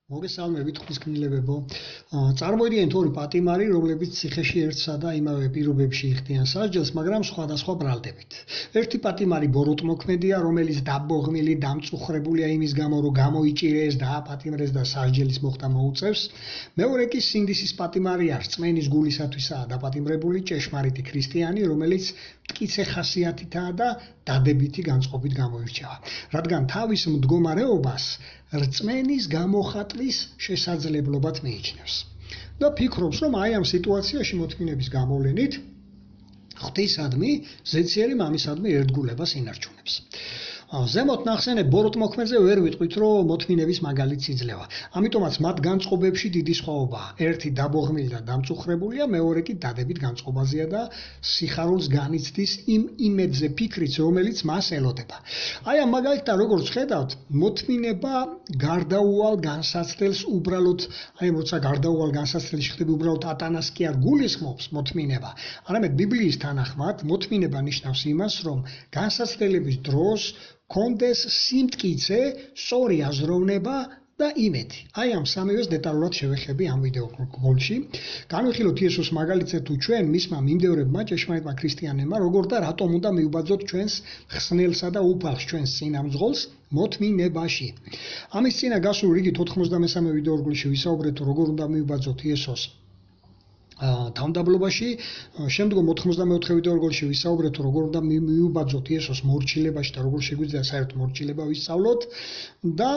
მოგესალმებით ღვთისმშობლებო. წარმოიდგინეთ ორი პატიმარი, რომლებიც ციხეში ერთსა და იმავე პირობებში იხდიან სასჯელს, მაგრამ სხვადასხვა ბრალდებით. ერთი პატიმარი ბოროტმოქმედია, რომელიც დაბოღმილი, დამწუხრებულია იმის გამო, რომ გამოიჭირეს, დააპატიმრეს და სასჯელის მოხდა მოუწევს. მეორე კი სინდისის პატიმარია, რწმენის გულისათვისაა დაპატიმრებული ჭეშმარიტი ქრისტიანი, რომელიც მტკიცე ხასიათითაა და დადებითი განწყობით გამოირჩევა. რადგან თავის მდგომარეობას რწმენის გამოხატვის შესაძლებლობად მიიჩნევს. და ფიქრობს, რომ აი ამ სიტუაციაში მოთმინების გამოვლენით ღვთისადმი, ზეციერი მამისადმი ერთგულებას ინარჩუნებს. ზემოთ ნახსენებ ბოროტმოქმედზე ვერ ვიტყვით, რომ მოთმინების მაგალითს იძლევა. ამიტომაც მათ განწყობებში დიდი სხვაობაა. ერთი დაბოღმილი და დამწუხრებულია, მეორე კი დადებით განწყობაზეა და სიხარულს განიცდის იმ იმედზე ფიქრიც, რომელიც მას ელოდება. აი ამ მაგალითთან როგორც ხედავთ, მოთმინება გარდაუვალ განსაცდელს უბრალოდ, აი როცა გარდაუვალ განსაცდელში ხდება უბრალოდ ატანას კი არ გულისხმობს მოთმინება, არამედ ბიბლიის თანახმად მოთმინება ნიშნავს იმას, რომ განსაცდელების დროს კონდეს სიმტკიცე, სწორი აზროვნება და იმედი. აი ამ სამივეს დეტალურად შევეხები ამ ვიდეო გოლში. განვიხილოთ იესოს მაგალითზე თუ ჩვენ მისმა მიმდევრებმა, ჭეშმარიტმა ქრისტიანებმა, როგორ და რატომ უნდა მივბაძოთ ჩვენს ხსნელსა და უფალს, ჩვენს წინამძღოლს მოთმინებაში. ამის წინა გასულ რიგით 93 ვიდეო გოლში ვისაუბრეთ, როგორ უნდა მივბაძოთ იესოს თავმდაბლობაში, შემდგომ 94 ვიდეო გოლში ვისაუბრეთ, როგორ უნდა მივბაძოთ იესოს მორჩილებაში და როგორ შეგვიძლია საერთოდ მორჩილება ვისწავლოთ და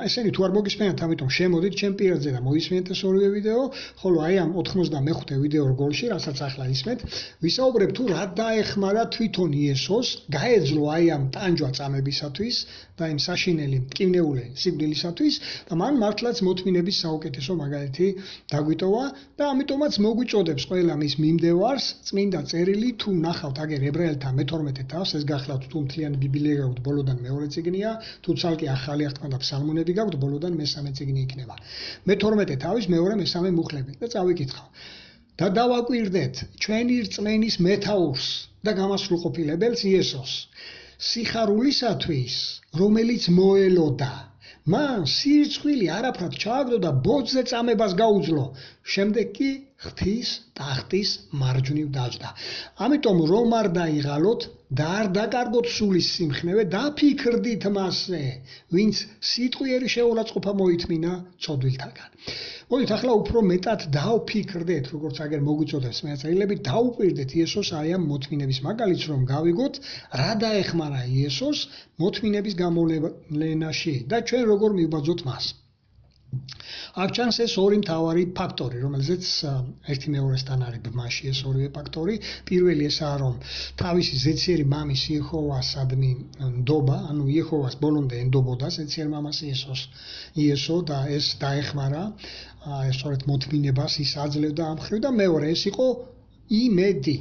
ესენი თუ არ მოგისმენთ, ამიტომ შემოდით ჩემ პირადზე და მოისმენთ ეს ორივე ვიდეო, ხოლო აი ამ 95 ვიდეო გოლში, რასაც ახლა ისმენთ, ვისაუბრებ თუ რა დაეხმარა თვითონ იესოს, გაეძლო აი ამ ტანჯვა წამებისათვის და იმ საშინელი მტკივნეული სიკვდილისათვის და მან მართლაც მოთმინების საუკეთესო მაგალითი დაგვიტოვა და ამიტომაც მოგვიწოდებს ყველა მის მიმდევარს წმინდა წერილი თუ ნახავთ აგერ ებრაელთა მე-12 თავს, ეს გახლავთ თუ მთლიანი ბიბლია გაქვთ, ბოლოდან მეორე წიგნია, თუ ცალკე ახალი აღთქმა და ფსალმუნები გაქვთ, ბოლოდან მესამე წიგნი იქნება. მე-12 თავის მეორე მესამე მუხლები და წავიკითხავ. და დავაკვირდეთ ჩვენი რწმენის მეთაურს და გამასრულყოფილებელს იესოს, სიხარულისათვის, რომელიც მოელოდა. მან სირცხვილი არაფრად ჩააგდო და ბოძზე წამებას გაუძლო. შემდეგ კი ღვთის ტახტის მარჯვნივ დაჯდა. ამიტომ რომ არ დაიღალოთ და არ დაკარგოთ სულის სიმხნევე, დაფიქრდით მასზე, ვინც სიტყვიერი შეურაცხყოფა მოითმინა ცოდვილთაგან. მოდით ახლა უფრო მეტად დავფიქრდეთ, როგორც აგერ მოგვიწოდებს მეწრილები, დავუკვირდეთ იესოს აი ამ მოთმინების მაგალითს, რომ გავიგოთ რა დაეხმარა იესოს მოთმინების გამოვლენაში და ჩვენ როგორ მივბაძოთ მას. აქ ჩანს ეს ორი მთავარი ფაქტორი, რომელზეც ერთი მეორესთან არის ბმაში ეს ორივე ფაქტორი. პირველი ესაა, რომ თავისი ზეციერი მამის იეჰოვასადმი ნდობა, ანუ იეჰოვას ბოლომდე ენდობოდა ზეციერ მამას იესო და ეს დაეხმარა ეს სწორედ მოთმინებას ის აძლევდა ამ მხრივ და მეორე ეს იყო იმედი.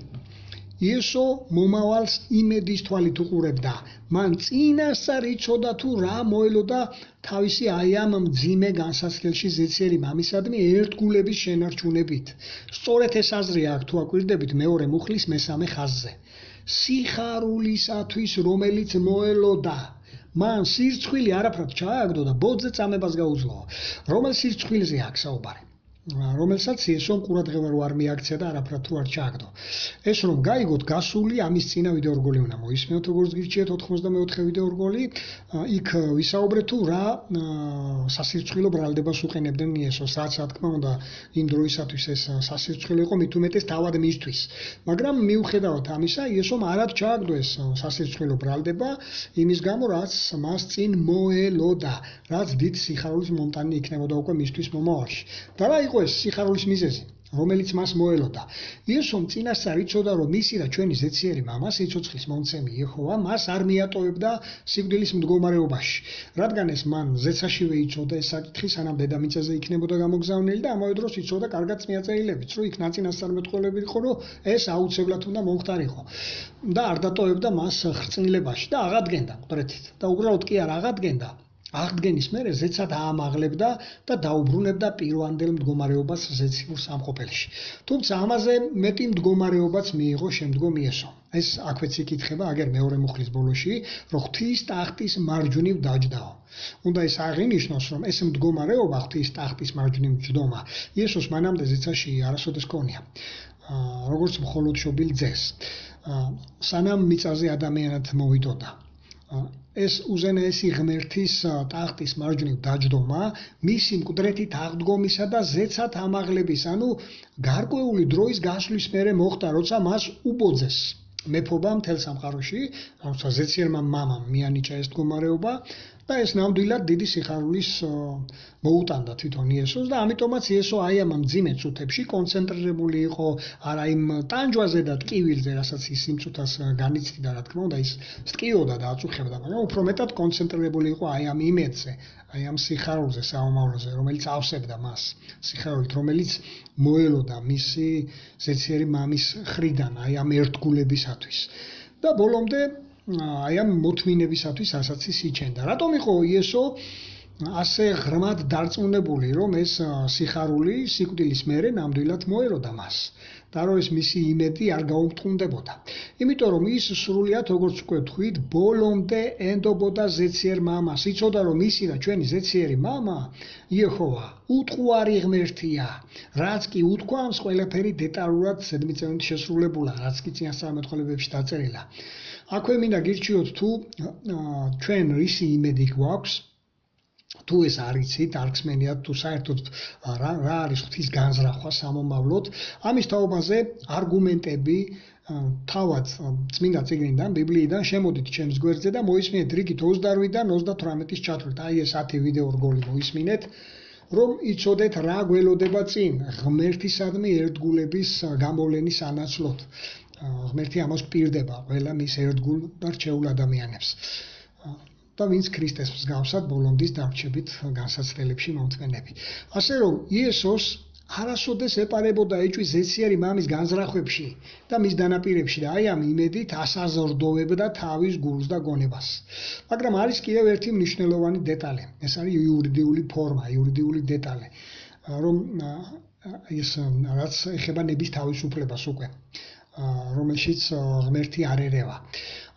იესო მომავალს იმედის თვალით უყურებდა. მან წინასწარ იცოდა თუ რა მოელოდა თავისი აი ამ მძიმე განსაცდელში ზეციერი მამისადმი ერთგულების შენარჩუნებით. სწორედ ეს აზრია აქ თუ აკვირდებით მეორე მუხლის მესამე ხაზზე. სიხარულისათვის, რომელიც მოელოდა. მან სირცხვილი არაფრად ჩააგდო და ბოძზე წამებას გაუძლო. რომელ სირცხვილზე აქ საუბარი? რომელსაც იესომ ყურადღება რო არ მიაქცია და არაფრად რო არ ჩააგდო. ეს რომ გაიგოთ გასული ამის წინა ვიდეო რგოლი უნდა მოისმენთ, როგორც გირჩიეთ 94 ვიდეო რგოლი, იქ ვისაუბრეთ თუ რა სასირცხვილო ბრალდებას უყენებდნენ იესოს, რაც რა თქმა უნდა იმ დროისათვის ეს სასირცხვილო იყო მით უმეტეს თავად მისთვის. მაგრამ მიუხედავად ამისა, იესომ არად ჩააგდო ეს სასირცხვილო ბრალდება იმის გამო, რაც მას წინ მოელოდა, რაც დიდ სიხარულის მომტანი იქნებოდა უკვე მისთვის მომავალში. და რა იყო ეს სიხარულის მიზეზი, რომელიც მას მოელოდა? იესომ წინასწარ იცოდა, რომ მისი და ჩვენი ზეციერი მამა, სიცოცხლის მომცემი იეჰოვა, მას არ მიატოვებდა სიკვდილის მდგომარეობაში. რადგან ეს მან ზეცაშივე იცოდა ეს საკითხი, სანამ დედამიწაზე იქნებოდა გამოგზავნილი და ამავე დროს იცოდა კარგად წმინდაწერილებიც, რომ იქ ნაწინასწარმეტყველები იყო, რომ ეს აუცილებლად უნდა მომხდარიყო და არ დატოვებდა მას ხრწნილებაში და აღადგენდა მკვდრეთით. და უბრალოდ კი არ აღადგენდა, აღდგენის მერე ზეცად აამაღლებდა და დაუბრუნებდა პირვანდელ მდგომარეობას ზეციურ სამყოფელში. თუმცა ამაზე მეტი მდგომარეობაც მიიღო შემდგომ იესომ. ეს აქვეც იკითხება აგერ მეორე მუხლის ბოლოში, რომ ღვთის ტახტის მარჯვნივ დაჯდაო. უნდა ეს აღინიშნოს, რომ ეს მდგომარეობა ღვთის ტახტის მარჯვნივ ჯდომა იესოს მანამდე ზეცაში არასოდეს ჰქონია. როგორც მხოლოდ შობილ ძეს. სანამ მიწაზე ადამიანად მოვიდოდა. ეს უზენაესი ღმერთის ტახტის მარჯვნივ დაჯდომა მისი მკვდრეთით აღდგომისა და ზეცად ამაღლების, ანუ გარკვეული დროის გასვლის მერე მოხდა, როცა მას უბოძეს მეფობა მთელ სამყაროში, როცა ზეციერმა მამამ მიანიჭა ეს მდგომარეობა და ეს ნამდვილად დიდი სიხარულის მოუტანდა თვითონ იესოს და ამიტომაც იესო აი ამ მძიმე წუთებში კონცენტრირებული იყო არა იმ ტანჯვაზე და ტკივილზე, რასაც ის იმ წუთას განიცდიდა, რა თქმა უნდა, ის სტკიოდა და აწუხებდა, მაგრამ უფრო მეტად კონცენტრირებული იყო აი ამ იმედზე, აი ამ სიხარულზე, საომავლოზე, რომელიც ავსებდა მას, სიხარულით, რომელიც მოელოდა მისი ზეციერი მამის ხრიდან, აი ამ ერთგულებისათვის. და ბოლომდე აი ამ მოთმინებისათვის ასაც ის იჩენდა. რატომ იყო იესო ასე ღრმად დარწმუნებული, რომ ეს სიხარული სიკვდილის მერე ნამდვილად მოეროდა მას და რომ ეს მისი იმედი არ გაუმტყუნდებოდა? იმიტომ რომ ის სრულიად, როგორც უკვე ვთქვით, ბოლომდე ენდობოდა ზეციერ მამას. იცოდა რომ ისი და ჩვენი ზეციერი მამა იეჰოვა უტყუარი ღმერთია. რაც კი უთქვამს, ყველაფერი დეტალურად ზედმიწევნით შესრულებულა, რაც კი წინასწარმეტყველებებში დაწერილა. აქვე მინდა გირჩიოთ თუ ჩვენ რისი იმედი გვაქვს, თუ ეს არ იცით, არ გსმენიათ, თუ საერთოდ რა არის ღვთის განზრახვა სამომავლოდ, ამის თაობაზე არგუმენტები თავად წმინდა წიგნიდან, ბიბლიიდან შემოდით ჩემს გვერდზე და მოისმინეთ რიგით 28-დან 38-ის ჩათვლით. აი ეს 10 ვიდეო რგოლი მოისმინეთ, რომ იცოდეთ რა გველოდება წინ ღმერთისადმი ერთგულების გამოვლენის ანაცვლოდ. ღმერთი ამას პირდება ყველა მის ერთგულ და რჩეულ ადამიანებს. და ვინც ქრისტეს მსგავსად ბოლომდის დარჩებით განსაცდელებში მომთმენები. ასე რომ იესოს არასოდეს ეპარებოდა ეჭვი ზეციერი მამის განზრახვებში და მის დანაპირებში და აი ამ იმედით ასაზრდოვებდა თავის გულს და გონებას. მაგრამ არის კიდევ ერთი მნიშვნელოვანი დეტალი. ეს არის იურიდიული ფორმა, იურიდიული დეტალი, რომ ეს რაც ეხება ნების თავისუფლებას უკვე, რომელშიც ღმერთი არ ერევა.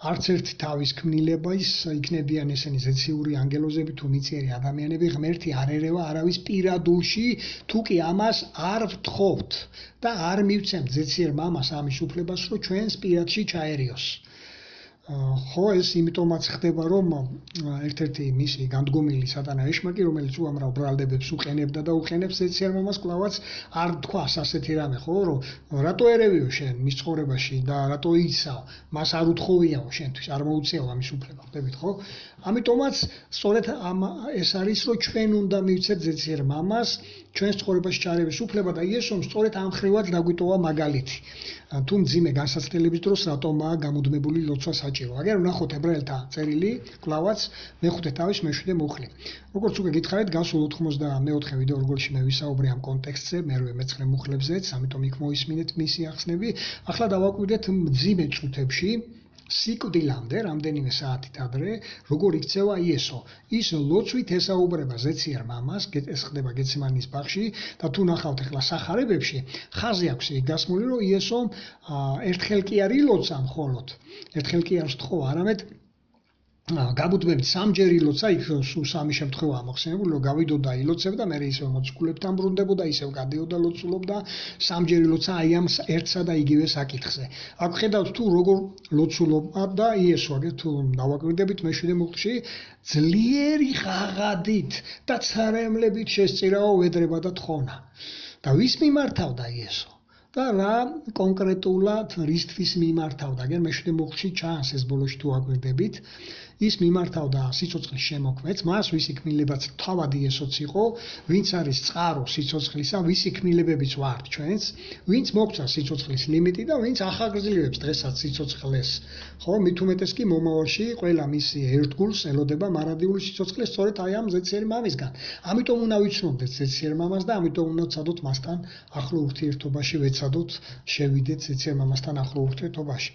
არც ერთი თავის ქმნილებას იქნებიან ესენი ზეციური ანგელოზები თუ მიწიერი ადამიანები, ღმერთი არ ერევა არავის პირადულში, თუ კი ამას არ ვთხოვთ და არ მივცემთ ზეციერ მამას ამის უფლებას, რომ ჩვენს პირადში ჩაერიოს. ხო, ეს იმიტომაც ხდება, რომ ერთ-ერთი მისი განდგომილი სატანა ეშმაკი, რომელიც უამრავ ბრალდებებს უყენებდა და უყენებს ზეციერ მამას, კლავაც არ თქვას ასეთი რამე, ხო, რომ რატო ერევიო შენ მის ცხოვრებაში და რატო იცავ, მას არ უთხოვიაო შენთვის, არ მოუწიაო ამის უფლება, ხვდებით, ხო? ამიტომაც სწორედ ეს არის, რომ ჩვენ უნდა მივცეთ ზეციერ მამას ჩვენს ცხოვრებაში ჩარევის უფლება და იესომ სწორედ ამ ხრივად დაგვიტოვა მაგალითი. თუ მძიმე განსაცდელების დროს რატომაა გამუდმებული ლოცვა საჭირო. აგერ ვნახოთ ებრაელთა წერილი, კლავაც მეხუთე თავის მეშვიდე მუხლი. როგორც უკვე გითხარით, გასულ 84 ვიდეო რგოლში მე ვისაუბრე ამ კონტექსტზე, მერვე მეცხრე მუხლებზეც, ამიტომ იქ მოისმინეთ მისი ახსნები. ახლა დავაკვირდეთ მძიმე წუთებში, სიკვდილამდე, რამდენიმე საათით ადრე, როგორ იქცევა იესო. ის ლოცვით ესაუბრება ზეციერ მამას, ეს ხდება გეცემანის ბაღში და თუ ნახავთ ახლა სახარებებში, ხაზი აქვს იქ დასმული, რომ იესო ერთხელ კი არ ილოცა მხოლოდ, ერთხელ კი არ სთხოვა, არამედ გამუდმებით სამჯერ ილოცა, იქ სულ სამი შემთხვევაა მოხსენებული, რომ გავიდოდა ილოცებდა, მერე ისევ მოციქულებთან ბრუნდებოდა, ისევ გადიოდა ლოცულობდა, სამჯერ ილოცა აი ამ ერთსა და იგივე საკითხზე. აქ ხედავთ თუ როგორ ლოცულობდა და იესო, აგერ თუ დავაკვირდებით მეშვიდე მუხლში, ძლიერი ღაღადით და ცარემლებით შესწირაო ვედრება და თხონა. და ვის მიმართავდა იესო? და რა კონკრეტულად რისთვის მიმართავდა? აგერ მეშვიდე მუხლში ჩანს ეს ბოლოში თუ აკვირდებით. ის მიმართავდა სიცოცხლის შემოქმედს, მას ვისი ქმნილებაც თავად იესოც იყო, ვინც არის წყარო სიცოცხლისა, ვისი ქმნილებებიც ვართ ჩვენც, ვინც მოგცა სიცოცხლის ლიმიტი და ვინც ახაგრძელებს დღესაც სიცოცხლეს. ხო, მით უმეტეს კი მომავალში ყველა მისი ერთგულს ელოდება მარადიული სიცოცხლე სწორედ აი ამ ზეციერი მამისგან. ამიტომ უნდა ვიცნობდეთ ზეციერ მამას და ამიტომ უნდა ვცადოთ მასთან ახლო ურთიერთობაში, ვეცადოთ შევიდეთ ზეციერ მამასთან ახლო ურთიერთობაში.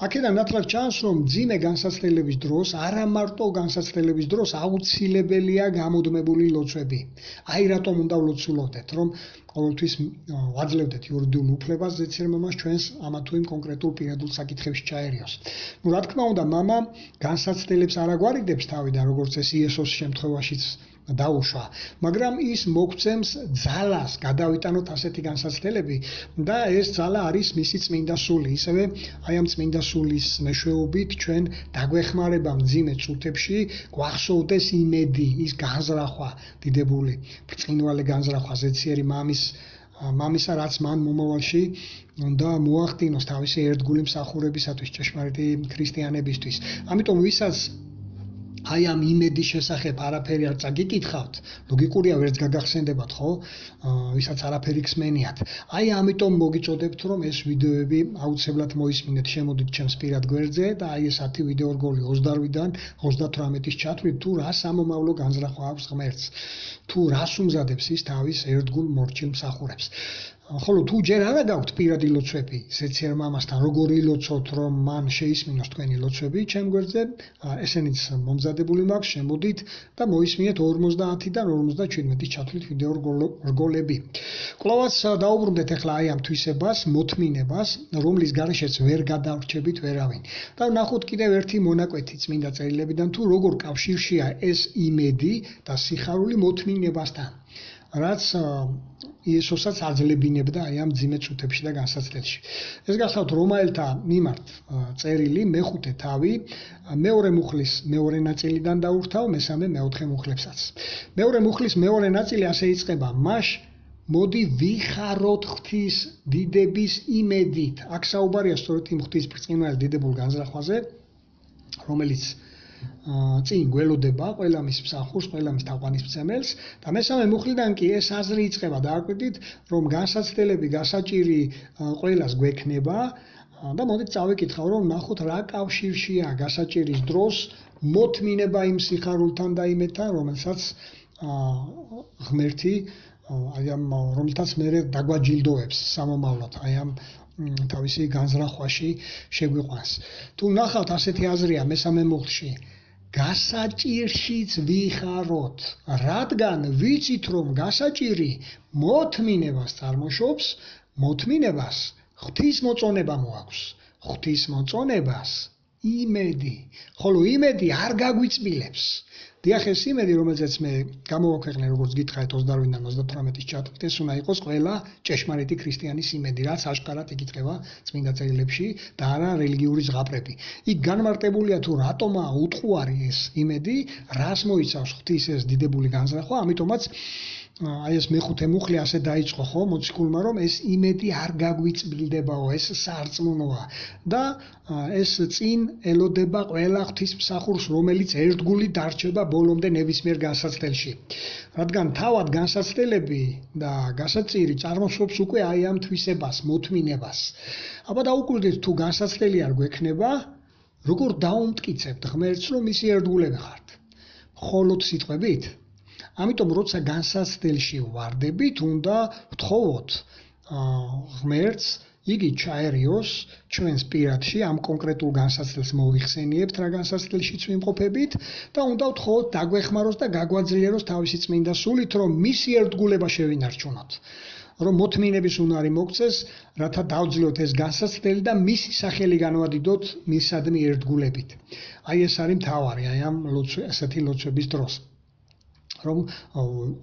აქედან ნათლად ჩანს, რომ მძიმე განსაცდელების დროს არა მარტო განსაცდელების დროს აუცილებელია გამუდმებული ლოცვები. აი რატომ უნდა ვლოცულობდეთ, რომ ყოველთვის ვაძლევდეთ იურიდიულ უფლებას ზეცერ მამას ჩვენს ამა თუ იმ კონკრეტულ პირადულ საკითხებში ჩაერიოს. Ну, რა თქმა უნდა, мама განსაცდელებს არ აგვარიდებს თავიდან, როგორც ეს იესოს შემთხვევაშიც დაუშვა, მაგრამ ის მოგცემს ძალას გადავიტანოთ ასეთი განსაცდელები და ეს ძალა არის მისი წმინდა სული. ისევე აი ამ წმინდა სულის მეშვეობით ჩვენ დაგვეხმარება მძიმე წუთებში გვახსოვდეს იმედი, ის განზრახვა დიდებული, ბრწყინვალე განზრახვა ზეციერი მამისა, რაც მან მომავალში უნდა მოახდინოს თავისი ერთგული მსახურებისათვის ჭეშმარიტი ქრისტიანებისთვის. ამიტომ ვისაც აი ამ იმედის შესახებ არაფერი არ წაგიკითხავთ, ლოგიკურია ვერც გაგახსენდებათ, ხო? ვისაც არაფერი გსმენიათ. აი ამიტომ მოგიწოდებთ, რომ ეს ვიდეოები აუცილებლად მოისმინეთ, შემოდით ჩემს პირად გვერდზე და აი ეს 10 ვიდეო რგოლი 28-დან 38-ის ჩათვლით, თუ რა სამომავლო განზრახვა აქვს ღმერთს, თუ რას უმზადებს ის თავის ერთგულ მორჩილ მსახურებს. ხოლო თუ ჯერ არა გაქვთ პირადი ლოცვები ზეციერ მამასთან, როგორ ილოცოთ, რომ მან შეისმინოს თქვენი ლოცვები, ჩემ გვერდზე ესენიც მომზადებული მაქვს, შემოდით და მოისმინეთ 50-დან 57-ის ჩათვლით ვიდეო რგოლები. კვლავაც დაუბრუნდეთ ახლა აი ამ თვისებას, მოთმინებას, რომლის გარეშეც ვერ გადავრჩებით ვერავინ. და ნახოთ კიდევ ერთი მონაკვეთი წმინდა წერილებიდან, თუ როგორ კავშირშია ეს იმედი და სიხარული მოთმინებასთან, რაც იესოსაც აძლევინებდა აი ამ ძიმე წუთებში და განსაცდელში. ეს გახლავთ რომაელთა მიმართ წერილი მეხუთე თავი, მეორე მუხლის მეორე ნაწილიდან დაურთავ, მესამე მეოთხე მუხლებსაც. მეორე მუხლის მეორე ნაწილი ასე იწყება: მაშ მოდი ვიხაროთ ღვთის დიდების იმედით. აქ საუბარია სწორედ იმ ღვთის ბრწყინვალე დიდებულ განზრახვაზე, რომელიც წინ გველოდება ყველა მის მსახურს, ყველა მის თაყვანისმცემელს და მესამე მუხლიდან კი ეს აზრი იწყება დააკვირდით, რომ განსაცდელები გასაჭირი ყველას გვექნება და მოდით წავიკითხავ, რომ ნახოთ რა კავშირშია გასაჭირის დროს მოთმინება იმ სიხარულთან და იმედთან, რომელსაც ღმერთი აი ამ რომელთაც მე დაგვაჯილდოებს სამომავლოდ აი ამ თავისი განზრახვაში შეგვიყვანს. თუ ნახავთ ასეთი აზრია მესამე მუხლში, გასაჭირშიც ვიხაროთ, რადგან ვიცით, რომ გასაჭირი მოთმინებას წარმოშობს, მოთმინებას ღვთის მოწონება მოაქვს, ღვთის მოწონებას იმედი, ხოლო იმედი არ გაგვიწბილებს. დიახ, ეს იმედი, რომელზეც მე გამოვაქვეყნე, როგორც გითხარით 28-დან 38-ის ჩათვლით, ეს უნდა იყოს ყველა ჭეშმარიტი ქრისტიანის იმედი, რაც აშკარად იკითხება წმინდა წერილებში და არა რელიგიური ზღაპრები. იქ განმარტებულია თუ რატომაა უტყუარი ეს იმედი, რას მოიცავს ღვთის ეს დიდებული განზრახვა, ამიტომაც აი ეს მეხუთე მუხლი ასე დაიწყო, ხო, მოციქულმა, რომ ეს იმედი არ გაგვიწბილდებაო, ეს სარწმუნოა და ეს წინ ელოდება ყველა ღვთის მსახურს, რომელიც ერთგული დარჩება ბოლომდე ნებისმიერ განსაცდელში. რადგან თავად განსაცდელები და გასაწირი წარმოშობს უკვე აი ამ თვისებას, მოთმინებას. აბა დაუკვირდით, თუ განსაცდელი არ გვექნება, როგორ დაუმტკიცებთ ღმერთს, რომ მისი ერთგულები ხართ? მხოლოდ სიტყვებით? ამიტომ როცა განსაცდელში ვარდებით, უნდა ვთხოვოთ ღმერთს, იგი ჩაერიოს ჩვენს პირადში, ამ კონკრეტულ განსაცდელს მოვიხსენიებთ, რა განსაცდელშიც ვიმყოფებით და უნდა ვთხოვოთ დაგვეხმაროს და გაგვაძლიეროს თავისი წმინდა სულით, რომ მისი ერთგულება შევინარჩუნოთ. რომ მოთმინების უნარი მოგწეს, რათა დავძლევთ ეს განსაცდელი და მისი სახელი განვადიდოთ მისადმი ერთგულებით. აი ეს არის მთავარი, აი ამ ასეთი ლოცვების დროს. რომ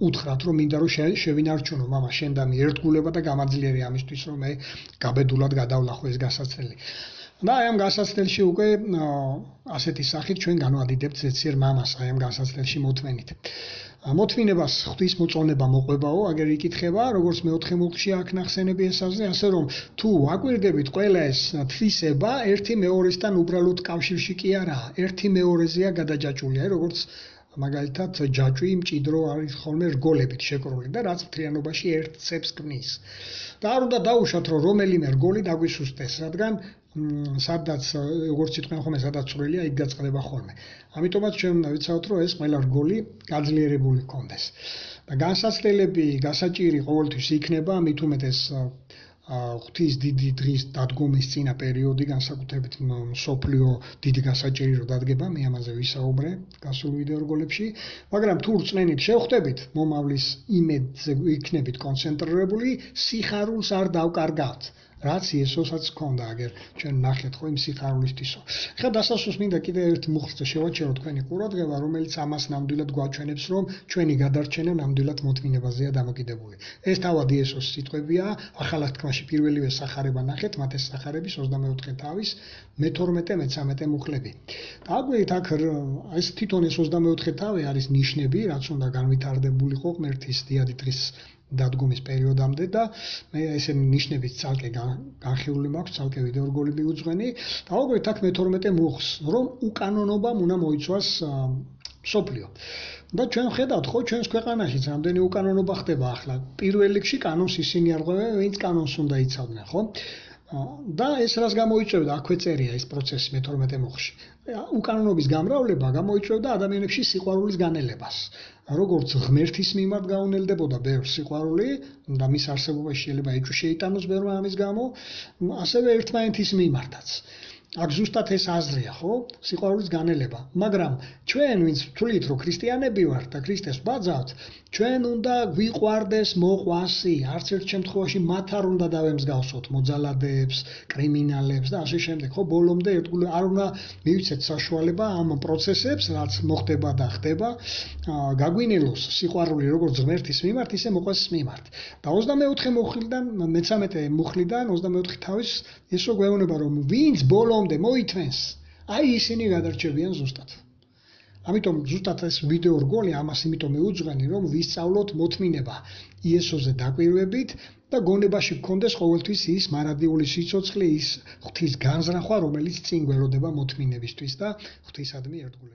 უთხრათ, რომ მინდა რომ შევინარჩუნო მამა შენ და მე ერთგულება და გამაძლიერე ამისთვის, რომ მე გაბედულად გადავლახო ეს განსაცდელი. და აი ამ განსაცდელში უკვე ასეთი სახით ჩვენ განვადიდებთ ზეციერ მამას აი ამ განსაცდელში მოთმენით. მოთმინებას ღვთის მოწონება მოყვებაო, აგერ იკითხება, როგორც მეოთხე მუხლში აქ ნახსენები ეს აზრი, ასე რომ თუ ვაკვირდებით ყველა ეს თვისება ერთი მეორესთან უბრალოდ კავშირში კი არაა, ერთი მეორეზეა გადაჯაჭვული, როგორც მაგალითად ჯაჭვი მჭიდრო არის ხოლმე რგოლებით შეკრული და რაც მთლიანობაში ერთ ცეps ქმნის. და არ უნდა დაუშვათ, რომ რომელიმე რგოლი დაგვისუსტეს, რადგან სადაც როგორც იტყვიან ხოლმე, სადაც წვრილია, იქ გაწყდება ხოლმე. ამიტომაც ჩვენ უნდა ვიცავთ, რომ ეს ყველა რგოლი გაძლიერებული გქონდეს. და განსაცდელები, გასაჭირი ყოველთვის იქნება, მით უმეტეს ღვთის დიდი დღის დადგომის წინა პერიოდი, განსაკუთრებით მსოფლიო დიდი გასაჭირი რო დადგება, მე ამაზე ვისაუბრე გასულ ვიდეო რგოლებში, მაგრამ თუ რწმენით შევხვდებით, მომავლის იმედზე იქნებით კონცენტრირებული, სიხარულს არ დავკარგავთ. რაც იესოსაც ჰქონდა, აგერ ჩვენ ნახეთ ხო იმ სიხარულისთვისო. ხა დასასრულს მინდა კიდე ერთ მუხლს შევაჩერო თქვენი ყურადღება, რომელიც ამას ნამდვილად გვაჩვენებს, რომ ჩვენი გადარჩენა ნამდვილად მოთმინებაზეა დამოკიდებული. ეს თავად იესოს სიტყვებია, ახალ თქმაში პირველივე სახარება ნახეთ, მათეს სახარების 24 თავის მე-12-მე-13 მუხლები. დაგვიეთ აქ ეს თვითონ ეს 24 თავი არის ნიშნები, რაც უნდა განვითარდებულიყო ღმერთის დიადი დღის დადგომის პერიოდამდე და მე ესენი ნიშნებით ცალკე განხილული მაქვს, ცალკე ვიდეო რგოლი მიუძღვენი. დავაგვერთ აქ მე-12 მუხლს, რომ უკანონობამ უნდა მოიცვას მსოფლიო. და ჩვენ ხედავთ ხო ჩვენს ქვეყანაშიც რამდენი უკანონობა ხდება ახლა. პირველ რიგში კანონს ისინი არღვევენ, ვინც კანონს უნდა იცავდნენ, ხო? და ეს რას გამოიწვევდა, აქვე წერია ეს პროცესი მე-12 მუხლში. უკანონობის გამრავლება გამოიწვევდა ადამიანებში სიყვარულის განელებას. როგორც ღმერთის მიმართ გაუნელდებოდა ბევრ სიყვარული და მის არსებობაში შეიძლება ეჭვი შეიტანოს ბევრმა ამის გამო, ასევე ერთმანეთის მიმართაც. აქ ზუსტად ეს აზრია, ხო? სიყვარულის განელება. მაგრამ ჩვენ ვინც ვთვლით, რომ ქრისტიანები ვართ და ქრისტეს ვბაძავთ, ჩვენ უნდა გვიყვარდეს მოყვასი, არც ერთ შემთხვევაში მათ არ უნდა დავემსგავსოთ მოძალადეებს, კრიმინალებს და ასე შემდეგ, ხო? ბოლომდე ერთგულად არ უნდა მივიცეთ საშუალება ამ პროცესებს, რაც მოხდება და ხდება, გაგვინელოს სიყვარული როგორც ღმერთის მიმართ, ისე მოყვასის მიმართ. და 24 მუხლიდან, მე-13 მუხლიდან 24 თავის ესო გვეუბნება, რომ ვინც ბოლომდე მოითმენს, აი ისინი გადარჩებიან ზუსტად. ამიტომ ზუსტად ეს ვიდეო რგოლი ამას იმიტომ მეუძღვენი, რომ ვისწავლოთ მოთმინება იესოზე დაკვირვებით და გონებაში გქონდეს ყოველთვის ის მარადიული სიცოცხლე, ის ღვთის განზრახვა, რომელიც წინ გველოდება მოთმინებისთვის და ღვთისადმი ერთგულებით.